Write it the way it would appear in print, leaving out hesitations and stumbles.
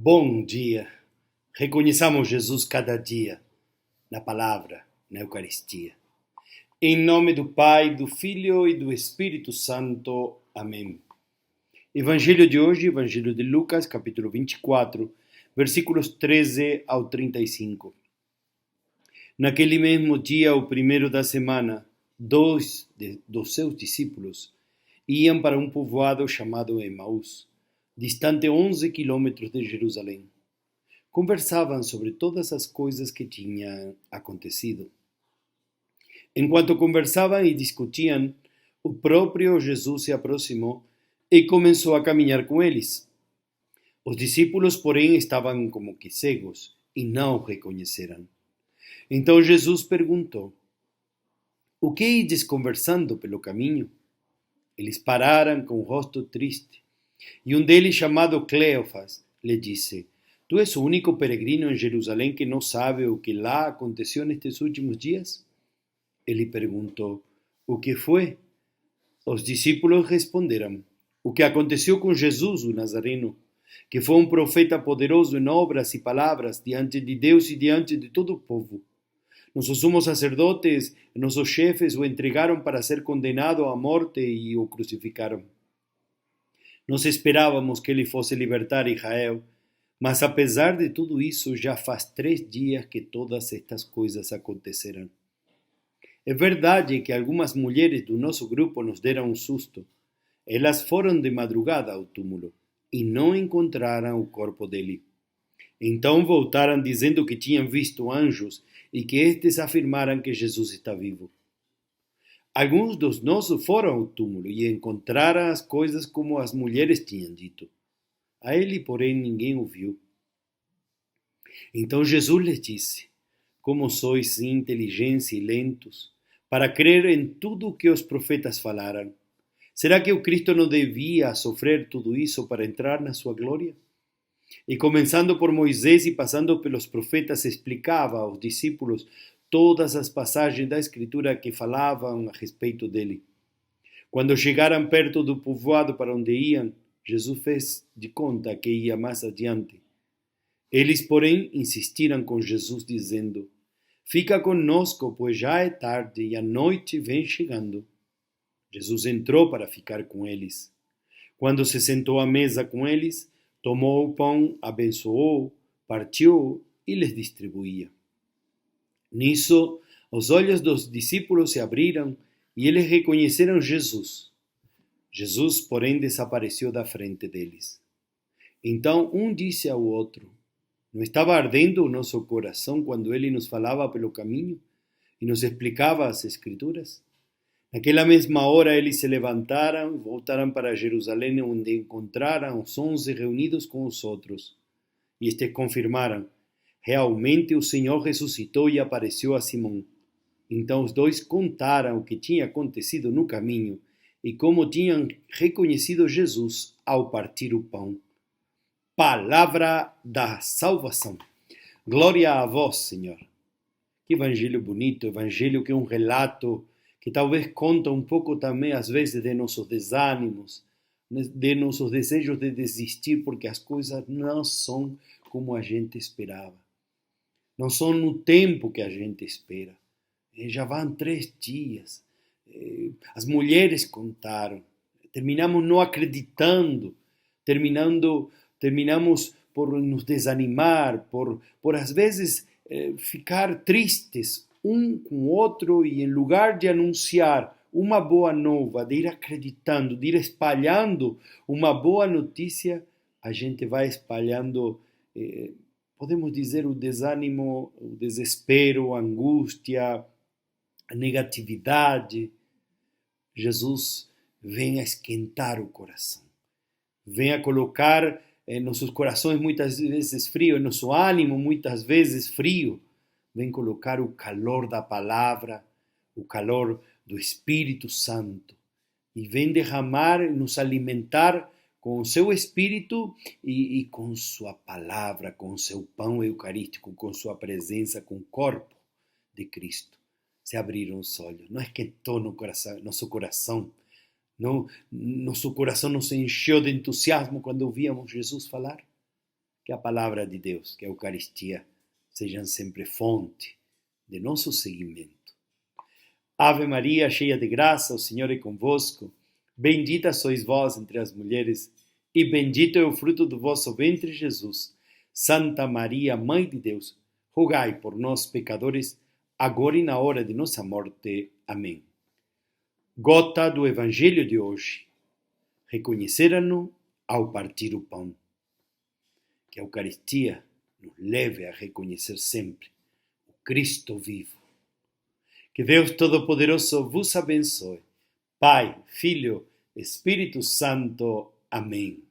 Bom dia. Reconheçamos Jesus cada dia, na palavra, na Eucaristia. Em nome do Pai, do Filho e do Espírito Santo. Amém. Evangelho de hoje, Evangelho de Lucas, capítulo 24, versículos 13 ao 35. Naquele mesmo dia, o primeiro da semana, dois dos seus discípulos iam para um povoado chamado Emaús, distante 11 quilômetros de Jerusalém. Conversavam sobre todas as coisas que tinham acontecido. Enquanto conversavam e discutiam, o próprio Jesus se aproximou e começou a caminhar com eles. Os discípulos, porém, estavam como que cegos e não o reconheceram. Então Jesus perguntou: "O que ides conversando pelo caminho?" Eles pararam com o rosto triste. E um deles, chamado Cleofas, lhe disse: "Tu és o único peregrino em Jerusalém que não sabe o que lá aconteceu nestes últimos dias?" Ele perguntou: "O que foi?" Os discípulos responderam: "O que aconteceu com Jesus, o Nazareno, que foi um profeta poderoso em obras e palavras diante de Deus e diante de todo o povo. Nossos sumos sacerdotes, nossos chefes o entregaram para ser condenado à morte e o crucificaram. Nós esperávamos que ele fosse libertar Israel, mas apesar de tudo isso, já faz 3 dias que todas estas coisas aconteceram. É verdade que algumas mulheres do nosso grupo nos deram um susto. Elas foram de madrugada ao túmulo e não encontraram o corpo dele. Então voltaram dizendo que tinham visto anjos e que estes afirmaram que Jesus está vivo. Alguns dos nossos foram ao túmulo e encontraram as coisas como as mulheres tinham dito. A ele, porém, ninguém o viu." Então Jesus lhes disse: "Como sois sem inteligência e lentos, para crer em tudo o que os profetas falaram. Será que o Cristo não devia sofrer tudo isso para entrar na sua glória?" E começando por Moisés e passando pelos profetas, explicava aos discípulos todas as passagens da Escritura que falavam a respeito dele. Quando chegaram perto do povoado para onde iam, Jesus fez de conta que ia mais adiante. Eles, porém, insistiram com Jesus, dizendo: "Fica conosco, pois já é tarde e a noite vem chegando." Jesus entrou para ficar com eles. Quando se sentou à mesa com eles, tomou o pão, abençoou, partiu e lhes distribuía. Nisso, os olhos dos discípulos se abriram e eles reconheceram Jesus. Jesus, porém, desapareceu da frente deles. Então um disse ao outro: "Não estava ardendo o nosso coração quando ele nos falava pelo caminho e nos explicava as Escrituras?" Naquela mesma hora eles se levantaram e voltaram para Jerusalém, onde encontraram os 11 reunidos com os outros. E estes confirmaram: "Realmente o Senhor ressuscitou e apareceu a Simão." Então os dois contaram o que tinha acontecido no caminho e como tinham reconhecido Jesus ao partir o pão. Palavra da salvação. Glória a vós, Senhor. Que evangelho bonito, evangelho que é um relato que talvez conta um pouco também, às vezes, de nossos desânimos, de nossos desejos de desistir, porque as coisas não são como a gente esperava. Não são no tempo que a gente espera. Já vão 3 dias. As mulheres contaram. Terminamos não acreditando. Terminamos por nos desanimar, por às vezes ficar tristes um com o outro, e em lugar de anunciar uma boa nova, de ir acreditando, de ir espalhando uma boa notícia, a gente vai espalhando, podemos dizer, o desânimo, o desespero, a angústia, a negatividade. Jesus vem a esquentar o coração, vem a colocar em nossos corações muitas vezes frio, em nosso ânimo muitas vezes frio, vem colocar o calor da palavra, o calor do Espírito Santo, e vem derramar, nos alimentar com o seu Espírito e com sua palavra, com o seu pão eucarístico, com sua presença, com o corpo de Cristo. Se abriram os olhos, não esquentou no coração, nosso coração, não, nosso coração não se encheu de entusiasmo quando ouvíamos Jesus falar. que a palavra de Deus, que a Eucaristia, sejam sempre fonte de nosso seguimento. Ave Maria, cheia de graça, o Senhor é convosco. Bendita sois vós entre as mulheres, e bendito é o fruto do vosso ventre, Jesus. Santa Maria, Mãe de Deus, rogai por nós, pecadores, agora e na hora de nossa morte. Amém. Gota do Evangelho de hoje. Reconheceram-no ao partir o pão. Que a Eucaristia nos leve a reconhecer sempre o Cristo vivo. Que Deus Todo-Poderoso vos abençoe. Pai, Filho, Espírito Santo. Amém.